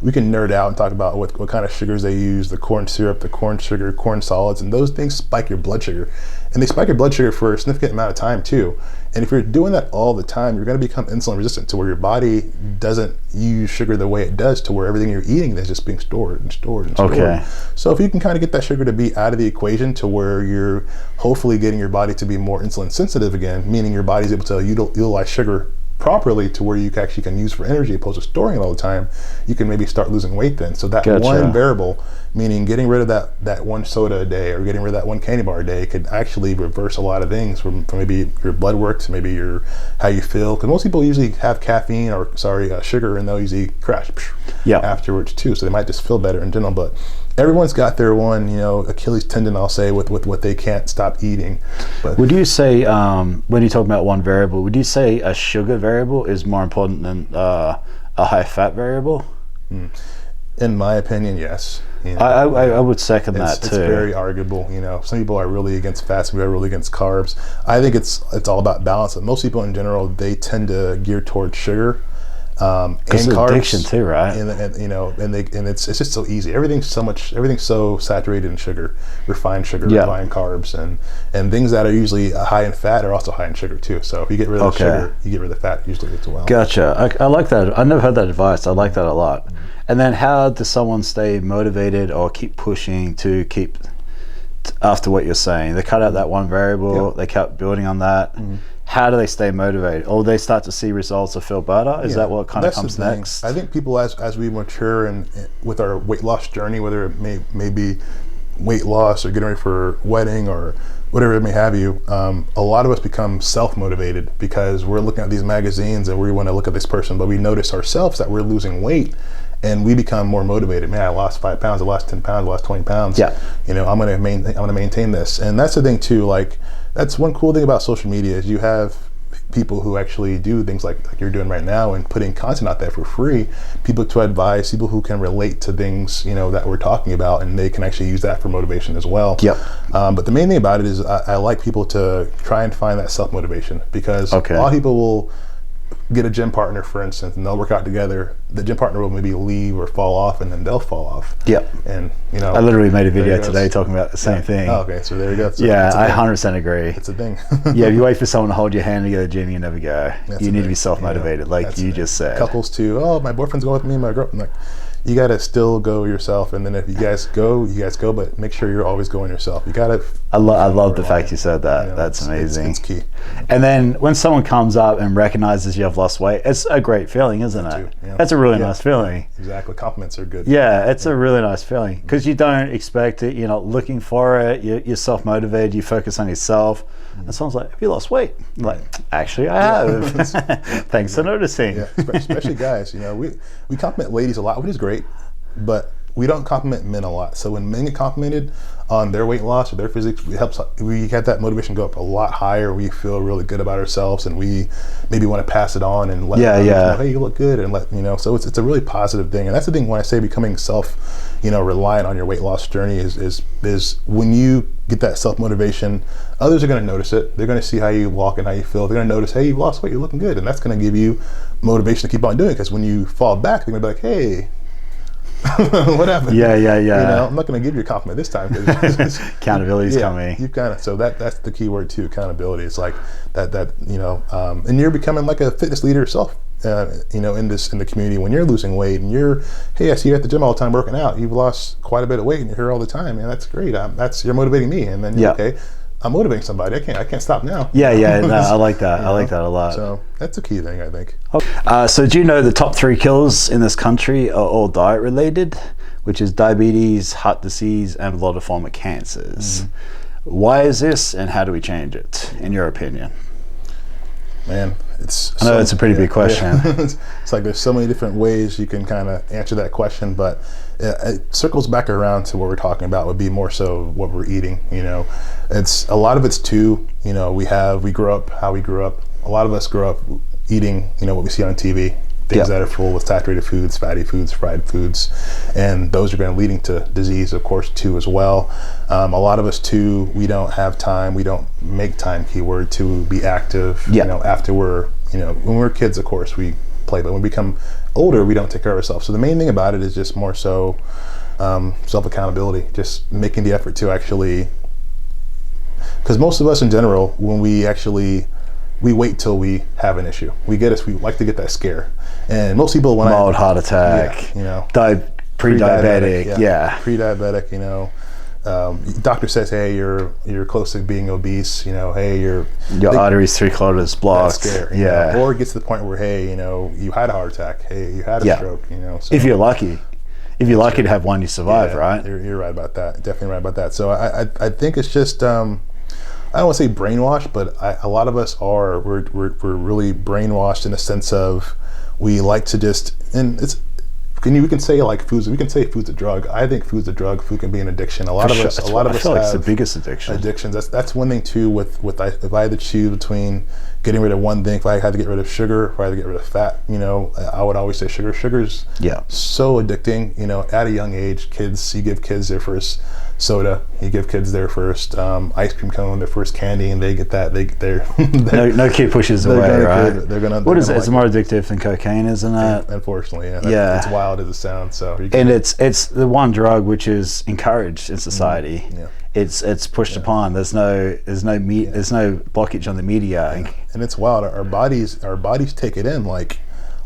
we can nerd out and talk about what kind of sugars they use, the corn syrup, the corn sugar, corn solids, and those things spike your blood sugar, and they spike your blood sugar for a significant amount of time too. And if you're doing that all the time, you're going to become insulin resistant, to where your body doesn't use sugar the way it does, to where everything you're eating is just being stored and stored and stored. Okay. So if you can kind of get that sugar to be out of the equation, to where you're hopefully getting your body to be more insulin sensitive again, meaning your body's able to utilize sugar properly, to where you actually can use for energy opposed to storing it all the time, you can maybe start losing weight then. So that one variable, meaning getting rid of that one soda a day, or getting rid of that one candy bar a day, could actually reverse a lot of things, from maybe your blood work to maybe how you feel. Because most people usually have caffeine sugar, and they'll usually crash afterwards too. So they might just feel better in general, but everyone's got their one, Achilles tendon, I'll say, with what they can't stop eating. But would you say, when you talk about one variable, would you say a sugar variable is more important than a high fat variable? In my opinion, yes. I would second that too. It's very arguable. Some people are really against fats, some people are really against carbs. I think it's all about balance. And most people in general, they tend to gear towards sugar. And carbs, addiction too, right? And it's just so easy. Everything's so saturated in sugar, refined sugar, refined carbs, and things that are usually high in fat are also high in sugar too. So if you get rid of the sugar, you get rid of the fat usually as well. Gotcha. I like that. I never heard that advice. I like that a lot. And then how does someone stay motivated or keep pushing to keep after what you're saying? They cut out that one variable. They kept building on that. how do they stay motivated? Or they start to see results or feel better? Is that what kind of comes next? I think people, as we mature and with our weight loss journey, whether it may be weight loss or getting ready for wedding or whatever it may have you, a lot of us become self-motivated because we're looking at these magazines and we want to look at this person, but we notice ourselves that we're losing weight and we become more motivated. Man, I lost 5 pounds, I lost 10 pounds, I lost 20 pounds. Yeah. You know, I'm gonna maintain this. And that's the thing too, like that's one cool thing about social media is you have people who actually do things like you're doing right now and putting content out there for free, people to advise, people who can relate to things, you know, that we're talking about, and they can actually use that for motivation as well. Yep. But the main thing about it is I like people to try and find that self-motivation because a lot of people will get a gym partner, for instance, and they'll work out together. The gym partner will maybe leave or fall off, and then they'll fall off. Yep. And you know, I literally made a video today talking about the same thing. Oh, okay, so there you go. So yeah, I 100% agree. It's a thing. Yeah, if you wait for someone to hold your hand to go to the gym, you never go. You need to be self-motivated, like you just said. Couples too. Oh, my boyfriend's going with me, my girlfriend. Like, you got to still go yourself, and then if you guys go, but make sure you're always going yourself. You got to. I love the fact you said that. You know, that's amazing. It's key. And then when someone comes up and recognizes you have lost weight, it's a great feeling, isn't it? Yeah. That's a really nice feeling. Exactly. Compliments are good. Yeah, it's a really nice feeling because you don't expect it. You're not looking for it. You're self-motivated. You focus on yourself. And someone's like, "Have you lost weight?" I'm like, "Actually, I have." Thanks for noticing. Yeah, especially guys. You know, we compliment ladies a lot, which is great, but we don't compliment men a lot. So when men get complimented on their weight loss or their physics, it helps. We get that motivation go up a lot higher. We feel really good about ourselves, and we maybe want to pass it on and let them know, hey, you look good, and let you know. So it's a really positive thing, and that's the thing when I say becoming reliant on your weight loss journey is when you get that self motivation, others are going to notice it. They're going to see how you walk and how you feel. They're going to notice, hey, you lost weight, you're looking good, and that's going to give you motivation to keep on doing it. Because when you fall back, they're going to be like, hey. What happened? Yeah. You know, I'm not going to give you a compliment this time. Accountability's coming. You kind of that's the key word too. Accountability. It's like that. You know, and you're becoming like a fitness leader yourself. You know, in the community when you're losing weight and I see you at the gym all the time working out. You've lost quite a bit of weight and you're here all the time. Man, that's great. You're motivating me. And then okay. I'm motivating somebody. I can't stop now. Yeah. No, I like that. I like that a lot. So that's a key thing, I think. So do you know the top 3 killers in this country are all diet related, which is diabetes, heart disease, and a lot of form of cancers. Mm-hmm. Why is this, and how do we change it, in your opinion? Man, I know it's a pretty big question. Yeah. It's like there's so many different ways you can kind of answer that question, but it circles back around to what we're talking about would be more so what we're eating. You know, it's a lot of it's too. You know, we grew up how we grew up. A lot of us grew up eating, you know, what we see on TV. Things that are full with saturated foods, fatty foods, fried foods, and those are going to leading to disease, of course, too, as well. A lot of us, too, we don't have time. We don't make time, keyword, to be active. You know, after when we're kids, of course, we play, but when we become older, we don't take care of ourselves. So the main thing about it is just more so self-accountability, just making the effort to actually, because most of us in general, when we wait till we have an issue. We like to get that scare. And most people, mild heart attack, you know, pre-diabetic, pre-diabetic, you know, doctor says, hey, you're close to being obese, you know, hey, your arteries 3 kilometers blocked. Scare, you know? Or it gets to the point where, hey, you know, you had a heart attack, hey, you had a stroke, you know. So, if you're lucky to have one, you survive, right? You're right about that. Definitely right about that. So I think it's just I don't want to say brainwashed, but a lot of us we're really brainwashed in the sense of we like to just, and we can say like food's a drug. I think food's a drug. Food can be an addiction. A lot of us like it's the biggest addiction. Addictions. That's one thing too. If I had to choose between getting rid of one thing, if I had to get rid of sugar, if I had to get rid of fat, you know, I would always say sugar. Sugar's so addicting. You know, at a young age, you give kids their first soda, you give kids their first ice cream cone, their first candy, and they get that. No kid pushes away, right? They're gonna. What is it? It's more addictive than cocaine, isn't it? Unfortunately, yeah. It's wild as it sounds. So, and it's the one drug which is encouraged in society. Yeah. It's pushed upon. There's no blockage on the media, and it's wild. Our bodies take it in like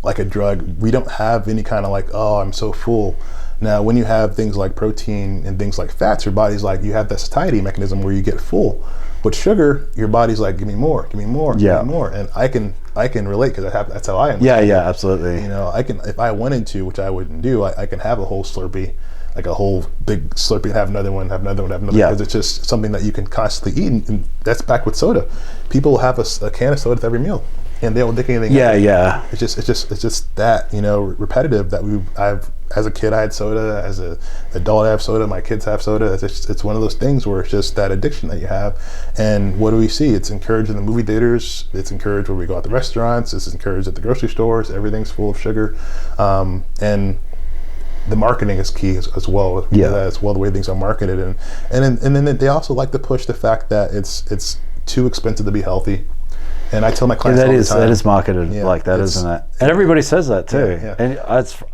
a drug. We don't have any kind of like, oh, I'm so full. Now, when you have things like protein and things like fats, your body's like, you have that satiety mechanism where you get full. But sugar, your body's like, give me more, give me more, Yeah. give me more. And I can relate because that's how I am. Yeah, yeah, absolutely. You know, I can, if I wanted to, which I wouldn't do, I can have a whole Slurpee, like a whole big Slurpee, and have another one, have another one, have another one, because it's just something that you can constantly eat. And that's back with soda. People have a can of soda with every meal, and they don't think anything. Yeah. It's just that, you know, repetitive that I've, as a kid I had soda, as an adult I have soda, my kids have soda. It's one of those things where it's just that addiction that you have. And what do we see? It's encouraged in the movie theaters. It's encouraged when we go out to restaurants. It's encouraged at the grocery stores. Everything's full of sugar, and the marketing is key as well. As well, the way things are marketed, and then they also like to push the fact that it's too expensive to be healthy. And I tell my clients all the time, that is marketed like that, isn't it? And everybody says that too. Yeah. And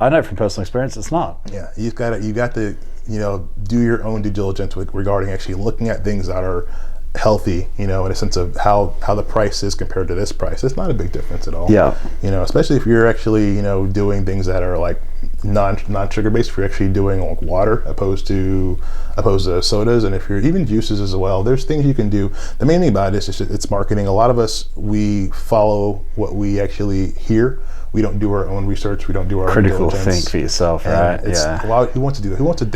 I know from personal experience, it's not. Yeah, you got to you know, do your own due diligence regarding actually looking at things that are healthy, you know, in a sense of how the price is compared to this price. It's not a big difference at all. Yeah. You know, especially if you're actually, you know, doing things that are like non-sugar based, if you're actually doing like water opposed to sodas, and if you're even juices as well, there's things you can do. The main thing about it is just it's marketing. A lot of us, we follow what we actually hear. We don't do our own research. We don't do our critical own diligence. think for yourself, right? Well, who wants to do that? Who wants to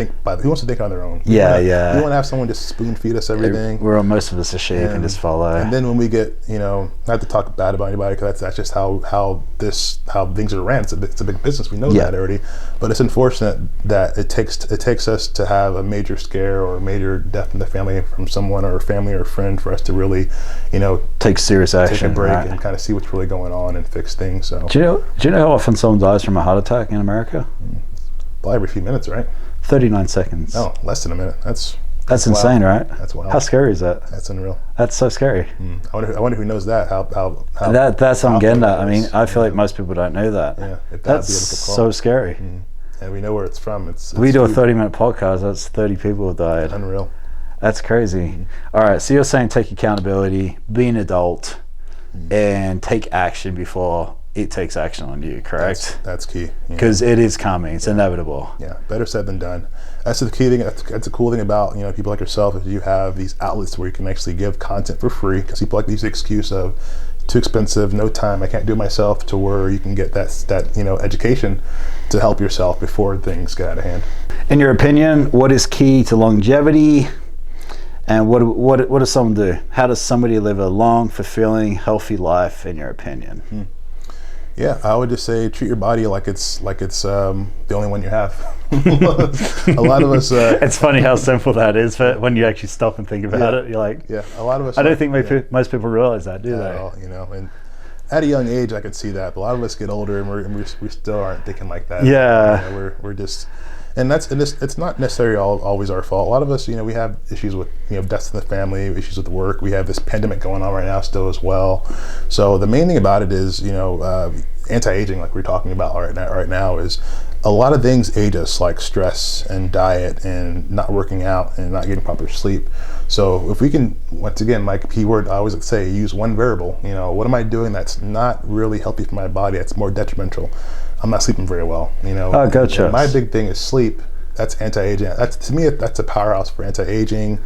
think on their own? We want to have someone just spoon feed us everything. Most of us are sheep and just follow. And then when we get, you know, not to talk bad about anybody, because that's just how things are ran. It's a big business. We know that already. But it's unfortunate that it takes us to have a major scare or a major death in the family from someone or a family or a friend for us to really, you know, take serious action, take a break and kind of see what's really going on and fix things. So do you know how often someone dies from a heart attack in America? Probably every few minutes, right? 39 seconds. No, less than a minute. That's insane, right? That's wild. How scary is that? That's unreal. That's so scary. I wonder who knows that. That's what I'm getting at. I mean, I feel like most people don't know that. Yeah, that's so scary. And we know where it's from. It's we do a 30-minute podcast. That's 30 people have died. Unreal. That's crazy. All right, so you're saying take accountability, be an adult, and take action before it takes action on you, correct? That's key. Because it is coming. It's inevitable. Yeah, better said than done. That's the key thing. That's the cool thing about, you know, people like yourself, is you have these outlets where you can actually give content for free, because people like to use the excuse of too expensive, no time, I can't do it myself, to where you can get that you know, education to help yourself before things get out of hand. In your opinion, what is key to longevity? And what does someone do? How does somebody live a long, fulfilling, healthy life, in your opinion? Yeah, I would just say treat your body like it's the only one you have. A lot of us. It's funny how simple that is, but when you actually stop and think about it, you're like, yeah. A lot of us. I don't think most people realize that, do they? All, you know, and at a young age, I could see that. But a lot of us get older, and we still aren't thinking like that. Yeah, you know, we're just. And it's not necessarily always our fault. A lot of us, you know, we have issues with, you know, deaths in the family, issues with work. We have this pandemic going on right now still as well. So the main thing about it is, you know, anti-aging, like we're talking about right now, is a lot of things age us, like stress and diet and not working out and not getting proper sleep. So if we can, once again, my keyword, I always say, use one variable. You know, what am I doing that's not really healthy for my body, that's more detrimental? I'm not sleeping very well, you know. Oh, gotcha. And my big thing is sleep. That's anti-aging. To me, that's a powerhouse for anti-aging,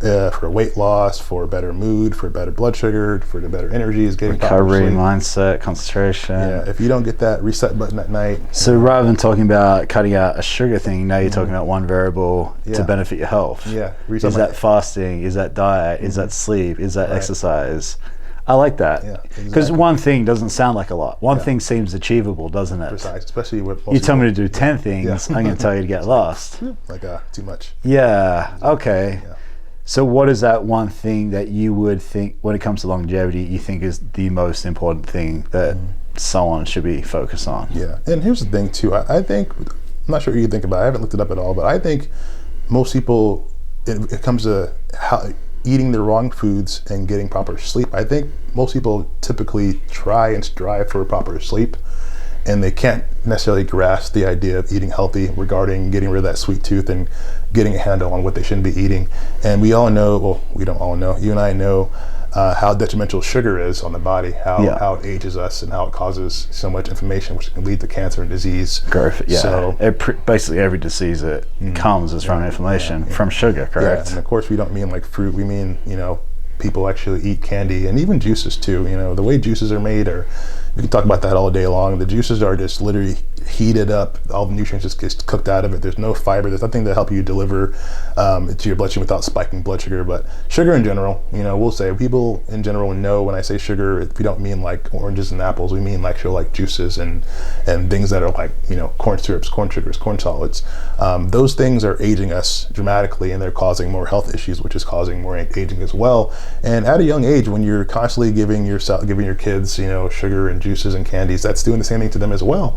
for weight loss, for better mood, for better blood sugar, for the better energy, is getting recovery, mindset, concentration. Yeah, if you don't get that reset button at night. So rather than talking about cutting out a sugar thing, now you're talking about one variable to benefit your health. Yeah. Is that fasting? Is that diet? Is that sleep? Is that exercise? I like that, because one thing doesn't sound like a lot. One thing seems achievable, doesn't it? Precise, especially with you tell me to do 10 things, I'm going to tell you to get lost. Like too much. Yeah. Okay. Yeah. So what is that one thing that you would think, when it comes to longevity, you think is the most important thing that someone should be focused on? Yeah. And here's the thing too. I think, I'm not sure what you think about it. I haven't looked it up at all, but I think most people, it comes to how eating the wrong foods and getting proper sleep. I think most people typically try and strive for proper sleep, and they can't necessarily grasp the idea of eating healthy regarding getting rid of that sweet tooth and getting a handle on what they shouldn't be eating. And we all know, well, we don't all know, you and I know how detrimental sugar is on the body, how it ages us and how it causes so much inflammation, which can lead to cancer and disease. Yeah. So basically every disease that comes is from inflammation, from sugar, correct? Yeah, and of course we don't mean like fruit, we mean, you know, people actually eat candy and even juices too. You know, the way juices are made, or we can talk about that all day long. The juices are just literally heated up. All the nutrients just get cooked out of it. There's no fiber. There's nothing to help you deliver to your bloodstream without spiking blood sugar. But sugar in general, you know, we'll say people in general know when I say sugar, if we don't mean like oranges and apples, we mean like juices and things that are like, you know, corn syrups, corn sugars, corn solids. Those things are aging us dramatically, and they're causing more health issues, which is causing more aging as well. And at a young age, when you're constantly giving your kids, you know, sugar and juices and candies, that's doing the same thing to them as well.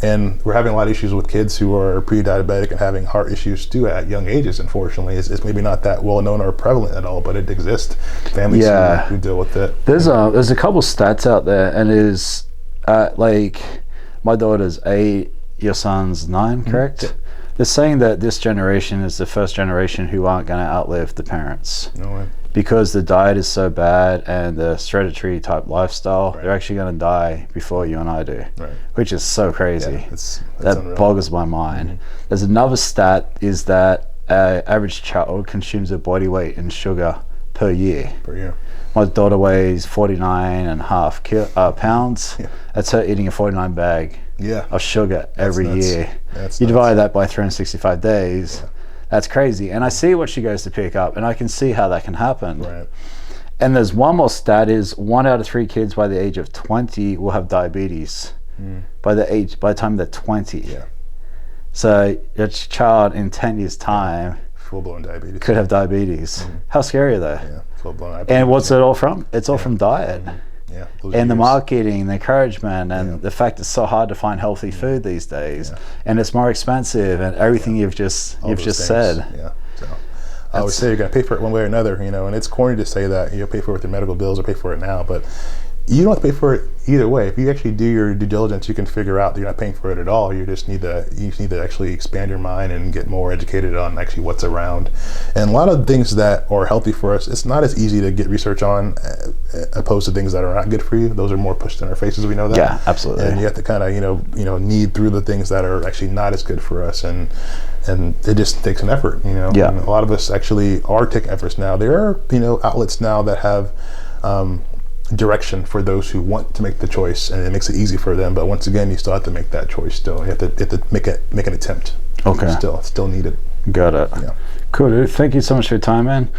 And we're having a lot of issues with kids who are pre-diabetic and having heart issues too at young ages. Unfortunately, it's maybe not that well known or prevalent at all, but it exists. Families who deal with it. There's a couple stats out there, and is like my daughter's 8, your son's 9, correct? Yeah. They're saying that this generation is the first generation who aren't going to outlive the parents. No way. Because the diet is so bad and the sedentary type lifestyle, they're actually going to die before you and I do, which is so crazy. Yeah, that unreal. boggles my mind. There's another stat is that average child consumes their body weight in sugar per year. My daughter weighs 49.5 pounds. Yeah. That's her eating a 49 bag of sugar every year. You divide that by 365 days. Yeah. That's crazy. And I see what she goes to pick up, and I can see how that can happen. Right. And there's one more stat is 1 out of 3 kids by the age of 20 will have diabetes by the time they're 20. Yeah. So your child in 10 years time full-blown diabetes could have diabetes. How scary are they? Yeah, full-blown diabetes. And what's it all from? It's all from diet. Yeah, and the marketing, the encouragement, and the fact it's so hard to find healthy food these days, and it's more expensive, and everything you've just said. Yeah. So I always say you're gonna pay for it one way or another, you know, and it's corny to say that you'll pay for it with your medical bills or pay for it now, but you don't have to pay for it either way. If you actually do your due diligence, you can figure out that you're not paying for it at all. You just need to actually expand your mind and get more educated on actually what's around. And a lot of things that are healthy for us, it's not as easy to get research on opposed to things that are not good for you. Those are more pushed in our faces. We know that. Yeah, absolutely. And you have to kind of you know need through the things that are actually not as good for us, and it just takes an effort. You know. Yeah. And a lot of us actually are taking efforts now. There are outlets now that have direction for those who want to make the choice, and it makes it easy for them. But once again, you still have to make that choice. Still, you have to make an attempt. Okay. Still needed. Got it. Yeah. Cool, dude. Thank you so much for your time, man.